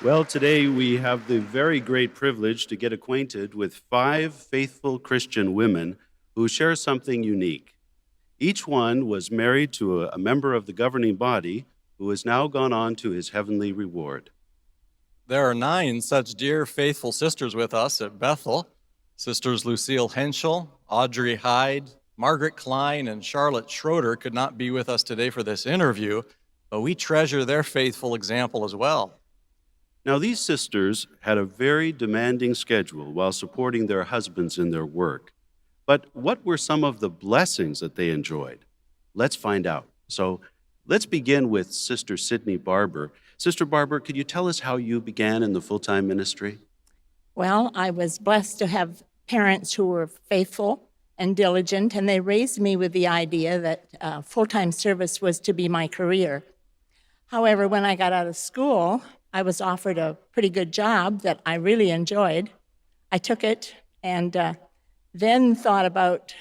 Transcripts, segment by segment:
Well, today we have the very great privilege to get acquainted with 5 faithful Christian women who share something unique. Each one was married to a member of the governing body who has now gone on to his heavenly reward. There are 9 such dear, faithful sisters with us at Bethel. Sisters Lucille Henschel, Audrey Hyde, Margaret Klein, and Charlotte Schroeder could not be with us today for this interview, but we treasure their faithful example as well. Now, these sisters had a very demanding schedule while supporting their husbands in their work. But what were some of the blessings that they enjoyed? Let's find out. So let's begin with Sister Sydney Barber. Sister Barber, could you tell us how you began in the full-time ministry? Well, I was blessed to have parents who were faithful and diligent, and they raised me with the idea that full-time service was to be my career. However, when I got out of school, I was offered a pretty good job that I really enjoyed. I took it and then thought about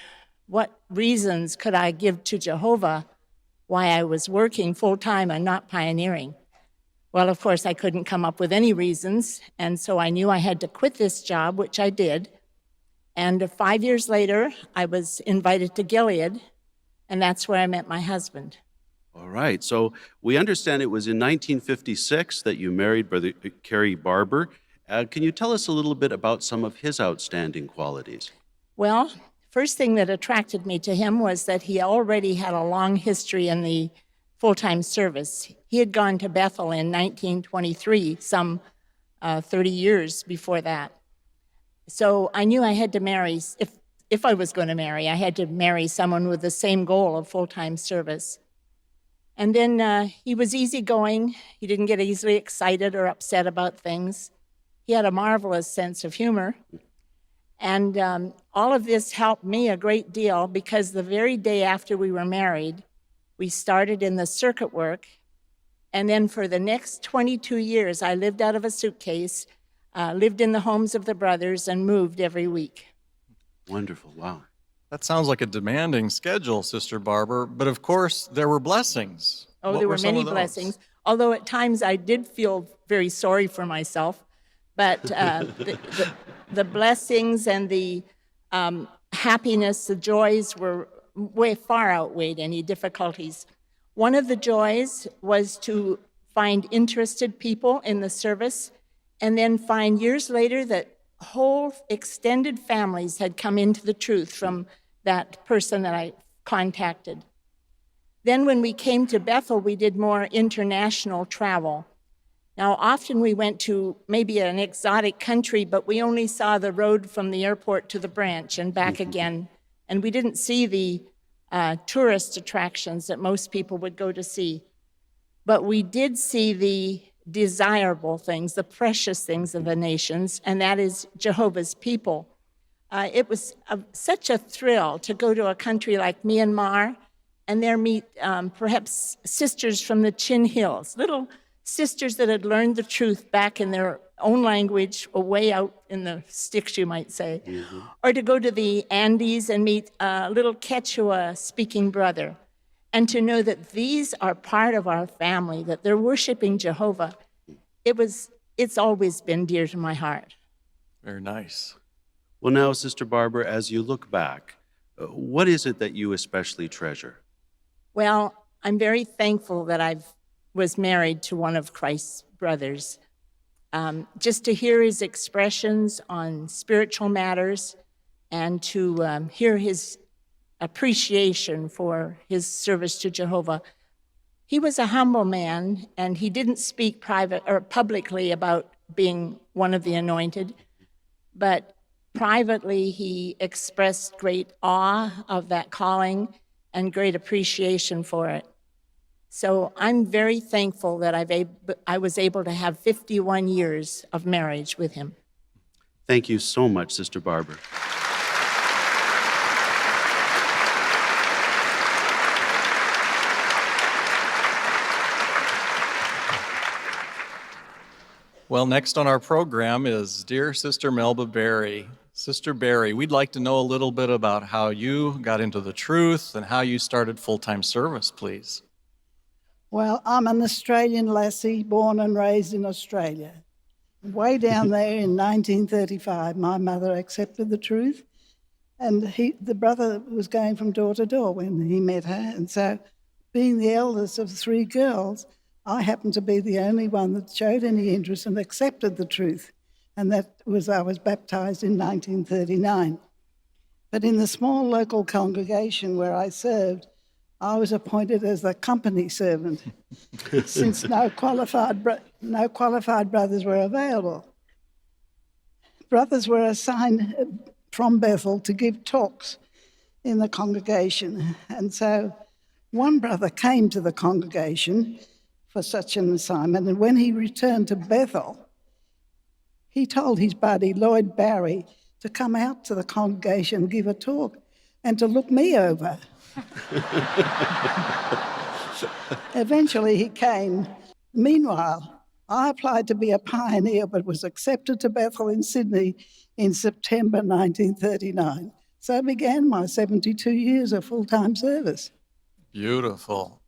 what reasons could I give to Jehovah why I was working full-time and not pioneering. Well, of course, I couldn't come up with any reasons, and so I knew I had to quit this job, which I did. And 5 years later, I was invited to Gilead, and that's where I met my husband. All right, so we understand it was in 1956 that you married Brother Kerry Barber. Can you tell us a little bit about some of his outstanding qualities? Well, first thing that attracted me to him was that he already had a long history in the full-time service. He had gone to Bethel in 1923, some 30 years before that. So I knew I had to marry, if I was going to marry, I had to marry someone with the same goal of full-time service. And then he was easygoing. He didn't get easily excited or upset about things. He had a marvelous sense of humor. And all of this helped me a great deal because the very day after we were married, we started in the circuit work. And then for the next 22 years, I lived out of a suitcase, lived in the homes of the brothers, and moved every week. Wonderful, wow. That sounds like a demanding schedule, Sister Barber, but of course, there were blessings. Oh, What there were some many of those? blessings, although at times I did feel very sorry for myself. But the blessings and the happiness, the joys were way far outweighed any difficulties. One of the joys was to find interested people in the service and then find years later that whole extended families had come into the truth from that person that I contacted. Then when we came to Bethel, we did more international travel. Now, often we went to maybe an exotic country, but we only saw the road from the airport to the branch and back again. And we didn't see the tourist attractions that most people would go to see. But we did see the desirable things, the precious things of the nations, and that is Jehovah's people. It was such a thrill to go to a country like Myanmar and there meet perhaps sisters from the Chin Hills, little sisters that had learned the truth back in their own language, way out in the sticks, you might say. Mm-hmm. Or to go to the Andes and meet a little Quechua-speaking brother, and to know that these are part of our family, that they're worshiping Jehovah. It's always been dear to my heart. Very nice. Well, now, Sister Barber, as you look back, what is it that you especially treasure? Well, I'm very thankful that I was married to one of Christ's brothers. Just to hear his expressions on spiritual matters and to hear his appreciation for his service to Jehovah. He was a humble man, and he didn't speak private or publicly about being one of the anointed, but privately he expressed great awe of that calling and great appreciation for it. So I'm very thankful that I was able to have 51 years of marriage with him. Thank you so much, Sister Barber. Well, next on our program is Dear Sister Melba Berry. Sister Berry, we'd like to know a little bit about how you got into the truth and how you started full-time service, please. Well, I'm an Australian lassie, born and raised in Australia. Way down there in 1935, my mother accepted the truth, and the brother was going from door to door when he met her. And so, being the eldest of three girls, I happened to be the only one that showed any interest and accepted the truth. And I was baptized in 1939. But in the small local congregation where I served, I was appointed as the company servant since no qualified brothers were available. Brothers were assigned from Bethel to give talks in the congregation. And so one brother came to the congregation for such an assignment, and when he returned to Bethel, he told his buddy, Lloyd Barry, to come out to the congregation and give a talk and to look me over. Eventually he came. Meanwhile, I applied to be a pioneer but was accepted to Bethel in Sydney in September 1939. So began my 72 years of full-time service. Beautiful.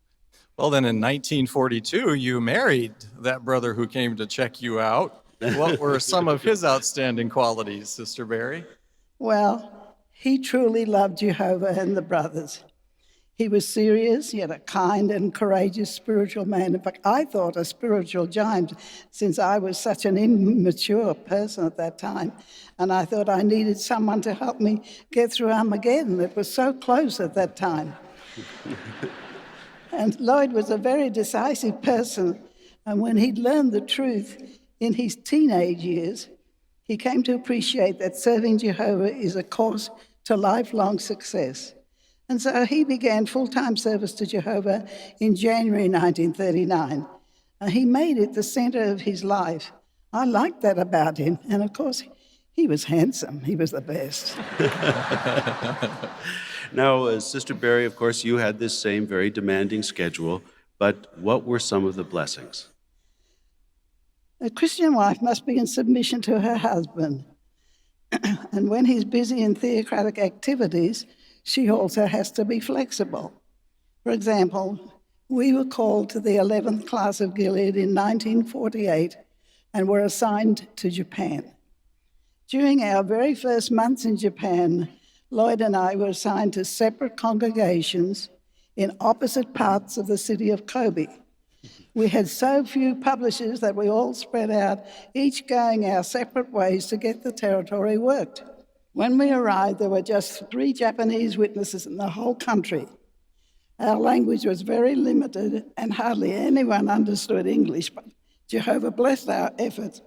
Well, then in 1942, you married that brother who came to check you out. What were some of his outstanding qualities, Sister Barry? Well, he truly loved Jehovah and the brothers. He was serious, yet a kind and courageous spiritual man. In fact, I thought a spiritual giant since I was such an immature person at that time. And I thought I needed someone to help me get through Armageddon. It was so close at that time. And Lloyd was a very decisive person. And when he'd learned the truth in his teenage years, he came to appreciate that serving Jehovah is a course to lifelong success. And so he began full-time service to Jehovah in January 1939. And he made it the center of his life. I liked that about him. And of course, he was handsome. He was the best. Now, Sister Barry, of course, you had this same very demanding schedule, but what were some of the blessings? A Christian wife must be in submission to her husband. And when he's busy in theocratic activities, she also has to be flexible. For example, we were called to the 11th class of Gilead in 1948 and were assigned to Japan. During our very first months in Japan, Lloyd and I were assigned to separate congregations in opposite parts of the city of Kobe. We had so few publishers that we all spread out, each going our separate ways to get the territory worked. When we arrived, there were just 3 Japanese witnesses in the whole country. Our language was very limited and hardly anyone understood English, but Jehovah blessed our efforts.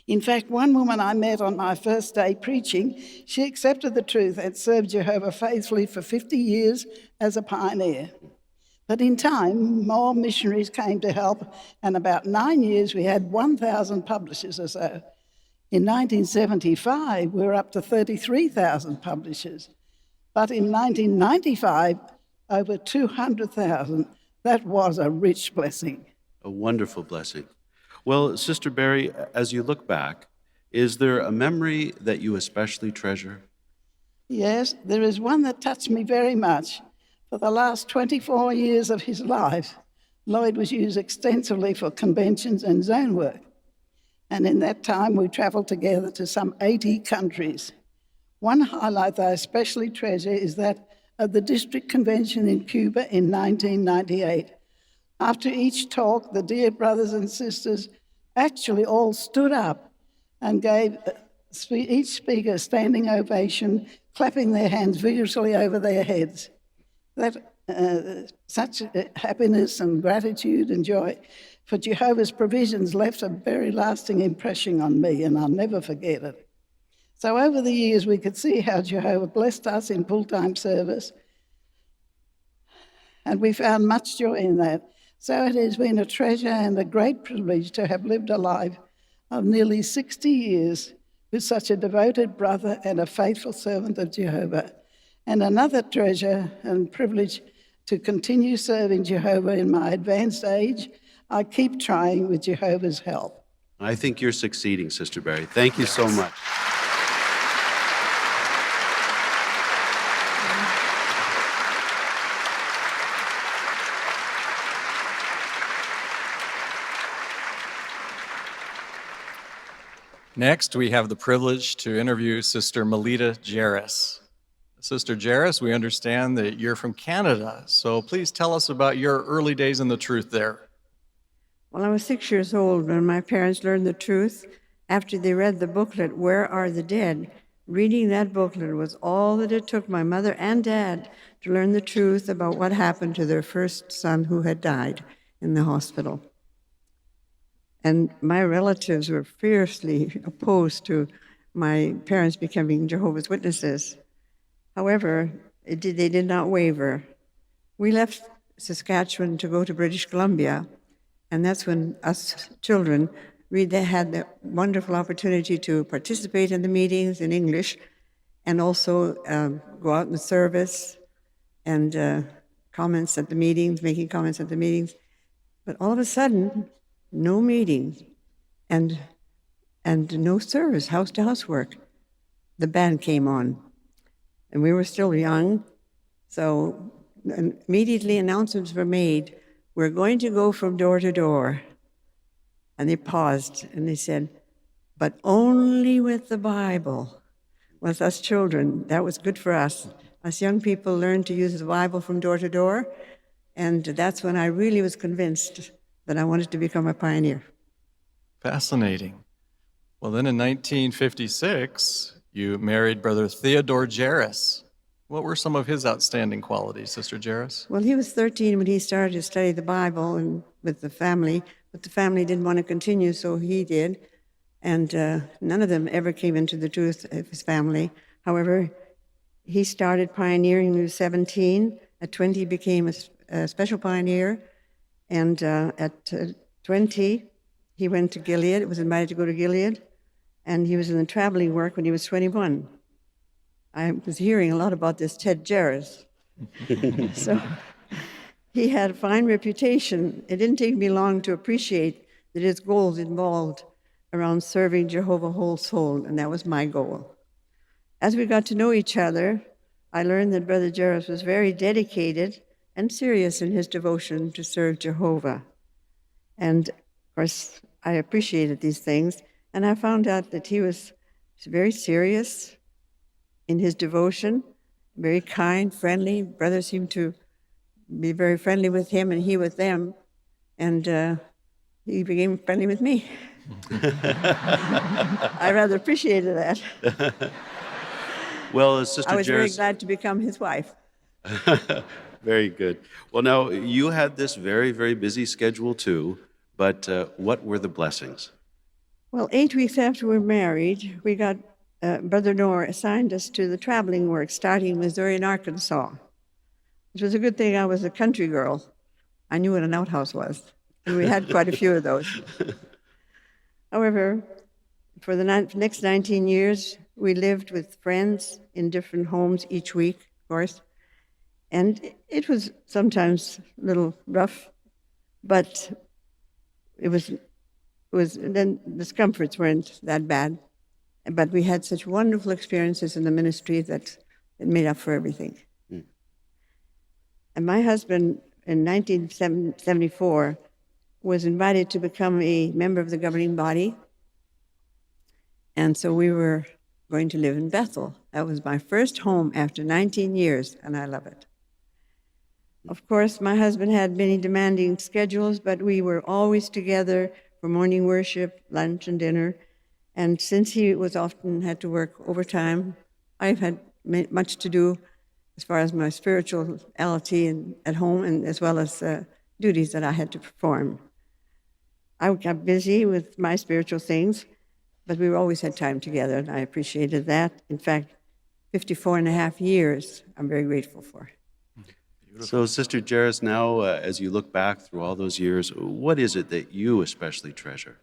In fact, one woman I met on my first day preaching, she accepted the truth and served Jehovah faithfully for 50 years as a pioneer. But in time, more missionaries came to help, and about 9 years we had 1,000 publishers or so. In 1975, we were up to 33,000 publishers. But in 1995, over 200,000. That was a rich blessing. A wonderful blessing. Well, Sister Barry, as you look back, is there a memory that you especially treasure? Yes, there is one that touched me very much. For the last 24 years of his life, Lloyd was used extensively for conventions and zone work. And in that time, we traveled together to some 80 countries. One highlight that I especially treasure is that of the district convention in Cuba in 1998. After each talk, the dear brothers and sisters actually all stood up and gave each speaker a standing ovation, clapping their hands vigorously over their heads. Such happiness and gratitude and joy for Jehovah's provisions left a very lasting impression on me, and I'll never forget it. So over the years, we could see how Jehovah blessed us in full-time service, and we found much joy in that. So it has been a treasure and a great privilege to have lived a life of nearly 60 years with such a devoted brother and a faithful servant of Jehovah. And another treasure and privilege to continue serving Jehovah in my advanced age. I keep trying with Jehovah's help. I think you're succeeding, Sister Barry. Thank you so much. Next, we have the privilege to interview Sister Melita Jarris. Sister Jarris, we understand that you're from Canada, so please tell us about your early days in the truth there. Well, I was 6 years old when my parents learned the truth after they read the booklet, Where Are the Dead? Reading that booklet was all that it took my mother and dad to learn the truth about what happened to their first son who had died in the hospital. And my relatives were fiercely opposed to my parents becoming Jehovah's Witnesses. However, they did not waver. We left Saskatchewan to go to British Columbia, and that's when us children had the wonderful opportunity to participate in the meetings in English and also go out in the service and comments at the meetings, making comments at the meetings. But all of a sudden, no meetings and no service, house-to-house work. The band came on, and we were still young, so immediately announcements were made, we're going to go from door to door. And they paused and they said, but only with the Bible. With us children, that was good for us. Us young people learned to use the Bible from door to door, and that's when I really was convinced that I wanted to become a pioneer. Fascinating. Well, then in 1956, you married Brother Theodore Jarris. What were some of his outstanding qualities, Sister Jarris? Well, he was 13 when he started to study the Bible and with the family, but the family didn't want to continue, so he did. And none of them ever came into the truth of his family. However, he started pioneering when he was 17. At 20, he became a special pioneer. And at 20, he went to Gilead, was invited to go to Gilead, and he was in the traveling work when he was 21. I was hearing a lot about this Ted Jarris. So he had a fine reputation. It didn't take me long to appreciate that his goals involved around serving Jehovah whole soul, and that was my goal. As we got to know each other, I learned that Brother Jarris was very dedicated and serious in his devotion to serve Jehovah. And, of course, I appreciated these things, and I found out that he was very serious in his devotion, very kind, friendly. Brothers seemed to be very friendly with him and he with them, and he became friendly with me. I rather appreciated that. Well, Sister I was very Jarris, glad to become his wife. very good. Well, now, you had this very, very busy schedule too, but what were the blessings? Well, 8 weeks after we were married, we got Brother Noor assigned us to the traveling work, starting in Missouri and Arkansas. It was a good thing I was a country girl. I knew what an outhouse was, and we had quite a few of those. However, for the next 19 years, we lived with friends in different homes each week, of course, and it was sometimes a little rough, but it was then the discomforts weren't that bad. But we had such wonderful experiences in the ministry that it made up for everything. Mm. And my husband, in 1974, was invited to become a member of the governing body. And so we were going to live in Bethel. That was my first home after 19 years, and I love it. Of course, my husband had many demanding schedules, but we were always together for morning worship, lunch, and dinner. And since he was often had to work overtime, I've had much to do as far as my spirituality and at home, and as well as duties that I had to perform. I got busy with my spiritual things, but we always had time together, and I appreciated that. In fact, 54 and a half years, I'm very grateful for. So, Sister Jarris, now as you look back through all those years, what is it that you especially treasure?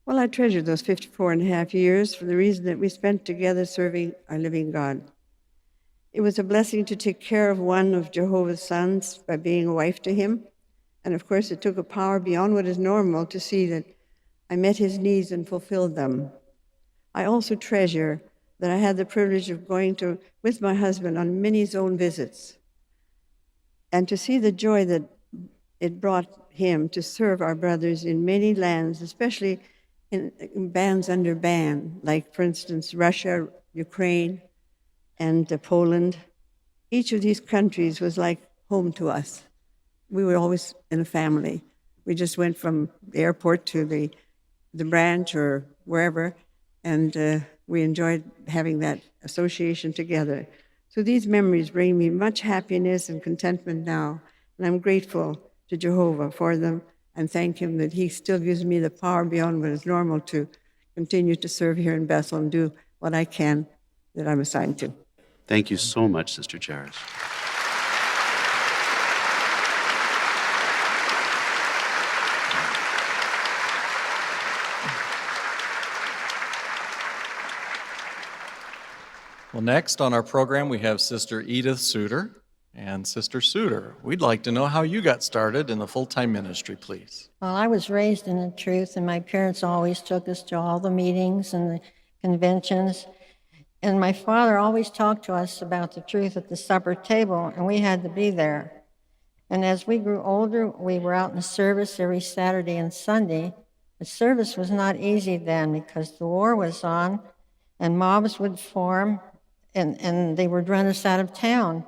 Well, I treasure those 54 and a half years for the reason that we spent together serving our living God. It was a blessing to take care of one of Jehovah's sons by being a wife to him. And of course, it took a power beyond what is normal to see that I met his needs and fulfilled them. I also treasure that I had the privilege of going with my husband on many zone visits, and to see the joy that it brought him to serve our brothers in many lands, especially in bands under ban, like, for instance, Russia, Ukraine, and Poland. Each of these countries was like home to us. We were always in a family. We just went from the airport to the branch or wherever, and we enjoyed having that association together. So these memories bring me much happiness and contentment now, and I'm grateful to Jehovah for them, and thank Him that He still gives me the power beyond what is normal to continue to serve here in Bethel and do what I can that I'm assigned to. Thank you so much, Sister Charis. Well, next on our program, we have Sister Edith Suter. And Sister Suter, we'd like to know how you got started in the full-time ministry, please. Well, I was raised in the truth, and my parents always took us to all the meetings and the conventions. And my father always talked to us about the truth at the supper table, and we had to be there. And as we grew older, we were out in the service every Saturday and Sunday. The service was not easy then because the war was on, and mobs would form, and they would run us out of town.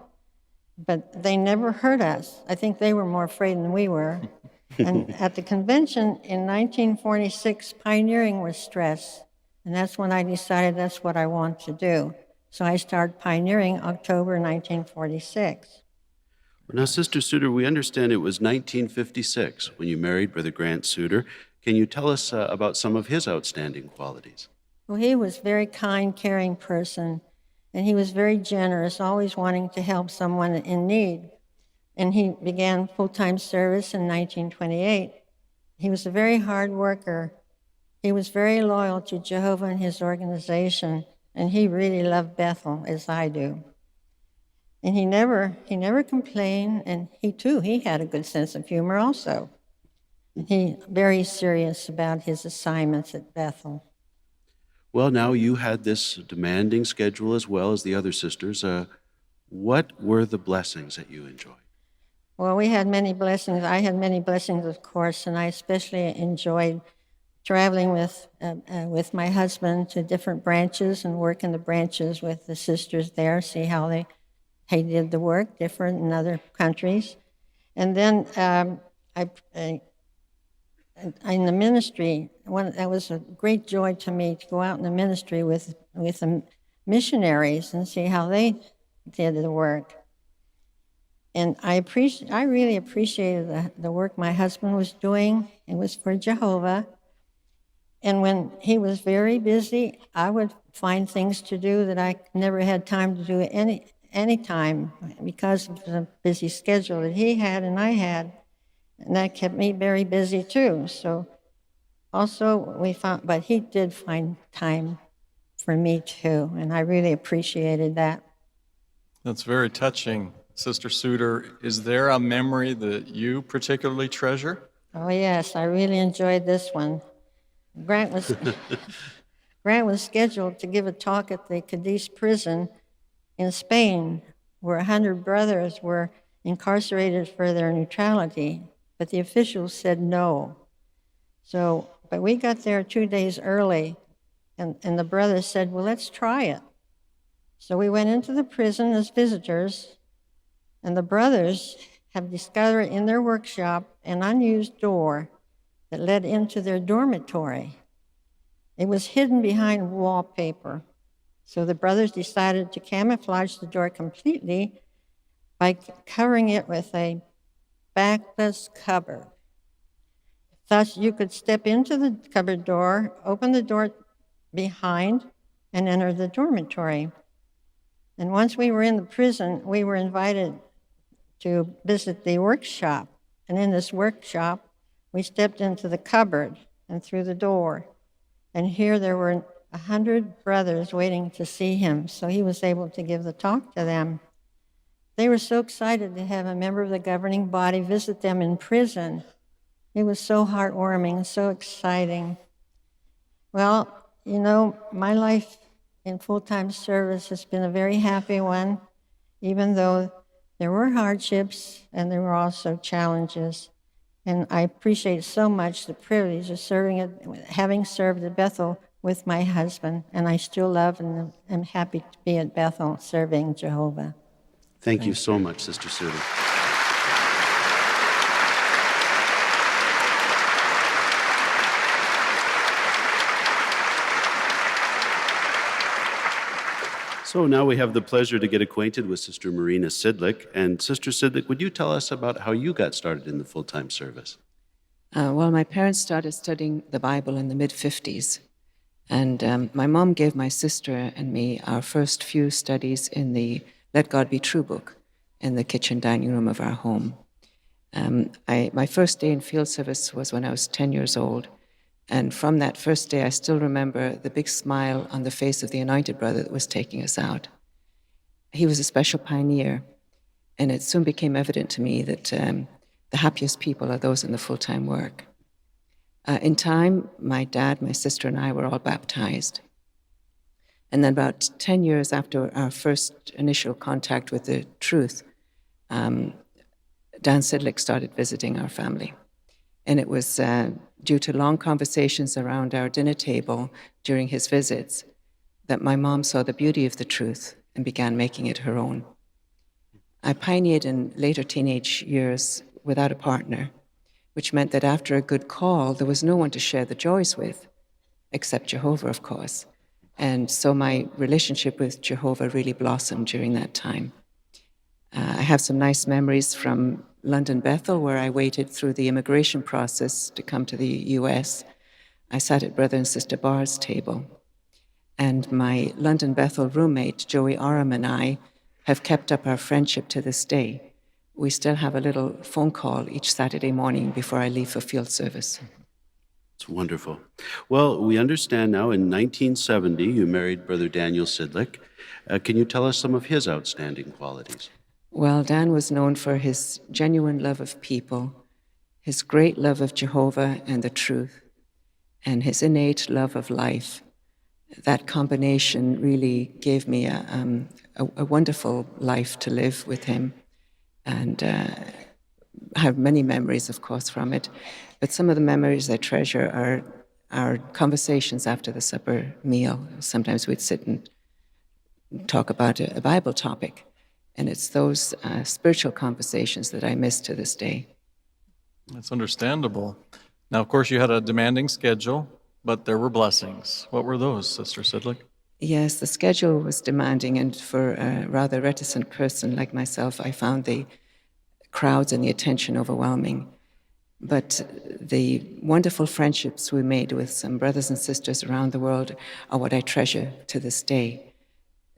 But they never hurt us. I think they were more afraid than we were. And at the convention in 1946, pioneering was stressed. And that's when I decided that's what I want to do. So I started pioneering October 1946. Now, Sister Suter, we understand it was 1956 when you married Brother Grant Suter. Can you tell us about some of his outstanding qualities? Well, he was a very kind, caring person. And he was very generous, always wanting to help someone in need. And he began full-time service in 1928. He was a very hard worker. He was very loyal to Jehovah and his organization, and he really loved Bethel, as I do. And he never complained, and he had a good sense of humor also. And he very serious about his assignments at Bethel. Well, now you had this demanding schedule as well as the other sisters. What were the blessings that you enjoyed? Well, we had many blessings. I had many blessings, of course, and I especially enjoyed traveling with my husband to different branches and work in the branches with the sisters there, see how they did the work different in other countries. And then in the ministry, that was a great joy to me to go out in the ministry with the missionaries and see how they did the work. And I really appreciated the work my husband was doing. It was for Jehovah. And when he was very busy, I would find things to do that I never had time to do any time because of the busy schedule that he had and I had. And that kept me very busy too. So also but he did find time for me too, and I really appreciated that. That's very touching. Sister Suter, is there a memory that you particularly treasure? Oh yes, I really enjoyed this one. Grant was scheduled to give a talk at the Cadiz prison in Spain, where 100 brothers were incarcerated for their neutrality. But the officials said no. But we got there 2 days early, and the brothers said, well, let's try it. So we went into the prison as visitors, and the brothers have discovered in their workshop an unused door that led into their dormitory. It was hidden behind wallpaper. So the brothers decided to camouflage the door completely by covering it with a backless cupboard. Thus, you could step into the cupboard door, open the door behind, and enter the dormitory. And once we were in the prison, we were invited to visit the workshop. And in this workshop, we stepped into the cupboard and through the door. And here there were 100 brothers waiting to see him, so he was able to give the talk to them. They were so excited to have a member of the governing body visit them in prison. It was so heartwarming, so exciting. Well, you know, my life in full-time service has been a very happy one, even though there were hardships and there were also challenges. And I appreciate so much the privilege of having served at Bethel with my husband, and I still love and am happy to be at Bethel serving Jehovah. Thank you so much, Sister Sudi. So now we have the pleasure to get acquainted with Sister Marina Sidlick. And Sister Sidlick, would you tell us about how you got started in the full-time service? Well, my parents started studying the Bible in the mid-50s. And my mom gave my sister and me our first few studies in the Let God Be True book in the kitchen dining room of our home. My first day in field service was when I was 10 years old. And from that first day, I still remember the big smile on the face of the anointed brother that was taking us out. He was a special pioneer, and it soon became evident to me that the happiest people are those in the full-time work. In time, my dad, my sister, and I were all baptized. And then about 10 years after our first initial contact with the truth, Dan Sidlick started visiting our family. And it was due to long conversations around our dinner table during his visits that my mom saw the beauty of the truth and began making it her own. I pioneered in later teenage years without a partner, which meant that after a good call, there was no one to share the joys with, except Jehovah, of course. And so my relationship with Jehovah really blossomed during that time. I have some nice memories from London Bethel, where I waited through the immigration process to come to the U.S. I sat at Brother and Sister Barr's table. And my London Bethel roommate, Joey Oram, and I have kept up our friendship to this day. We still have a little phone call each Saturday morning before I leave for field service. It's wonderful. Well, we understand now in 1970 you married Brother Daniel Sidlick. Can you tell us some of his outstanding qualities? Well, Dan was known for his genuine love of people, his great love of Jehovah and the truth, and his innate love of life. That combination really gave me a wonderful life to live with him, and I have many memories, of course, from it. But some of the memories I treasure are our conversations after the supper meal. Sometimes we'd sit and talk about a Bible topic. And it's those spiritual conversations that I miss to this day. That's understandable. Now, of course, you had a demanding schedule, but there were blessings. What were those, Sister Sidlick? Yes, the schedule was demanding, and for a rather reticent person like myself, I found the crowds and the attention overwhelming. But the wonderful friendships we made with some brothers and sisters around the world are what I treasure to this day.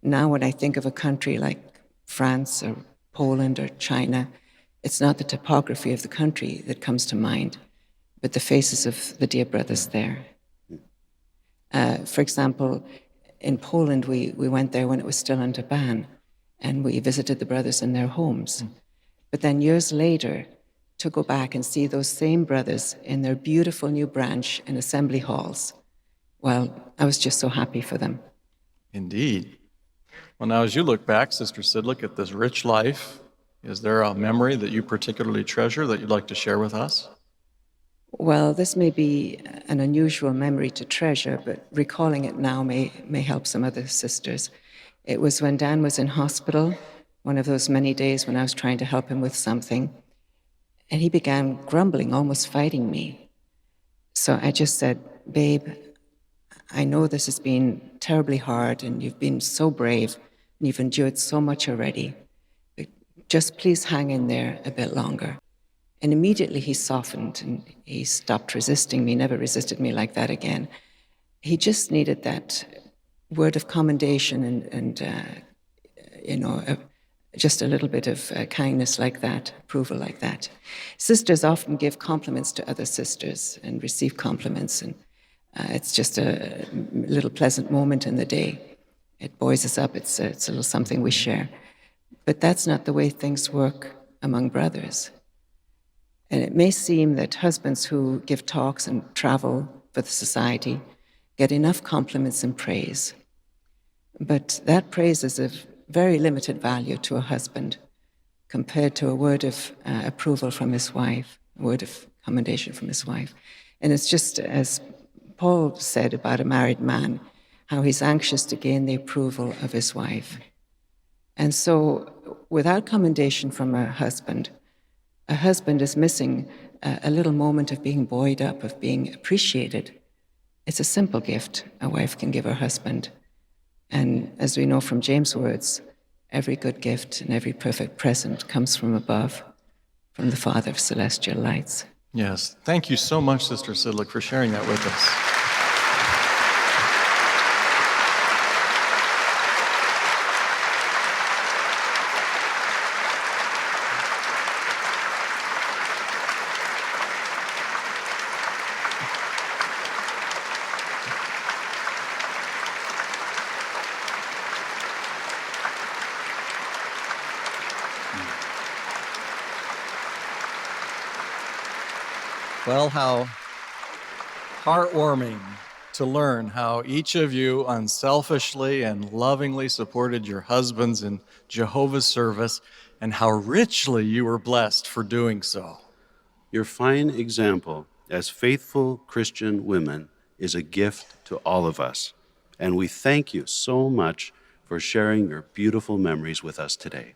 Now, when I think of a country like France or Poland or China, it's not the topography of the country that comes to mind, but the faces of the dear brothers there. For example, in Poland, we went there when it was still under ban, and we visited the brothers in their homes. But then years later, to go back and see those same brothers in their beautiful new branch in assembly halls, well, I was just so happy for them. Indeed. Well, now, as you look back, Sister Sidlick, at this rich life, is there a memory that you particularly treasure that you'd like to share with us? Well, this may be an unusual memory to treasure, but recalling it now may help some other sisters. It was when Dan was in hospital, one of those many days when I was trying to help him with something, and he began grumbling, almost fighting me. So I just said, "Babe, I know this has been terribly hard, and you've been so brave, and you've endured so much already. But just please hang in there a bit longer." And immediately he softened, and he stopped resisting me, never resisted me like that again. He just needed that word of commendation and just a little bit of kindness like that, approval like that. Sisters often give compliments to other sisters and receive compliments, and it's just a little pleasant moment in the day. It buoys us up. It's a little something we share. But that's not the way things work among brothers. And it may seem that husbands who give talks and travel for the society get enough compliments and praise. But that praise is of very limited value to a husband compared to a word of approval from his wife. a word of commendation from his wife. And it's just as Paul said about a married man, how he's anxious to gain the approval of his wife. And so, without commendation from a husband is missing a little moment of being buoyed up, of being appreciated. It's a simple gift a wife can give her husband. And as we know from James' words, every good gift and every perfect present comes from above, from the Father of celestial lights. Yes. Thank you so much, Sister Sidlick, for sharing that with us. Well, how heartwarming to learn how each of you unselfishly and lovingly supported your husbands in Jehovah's service, and how richly you were blessed for doing so. Your fine example as faithful Christian women is a gift to all of us, and we thank you so much for sharing your beautiful memories with us today.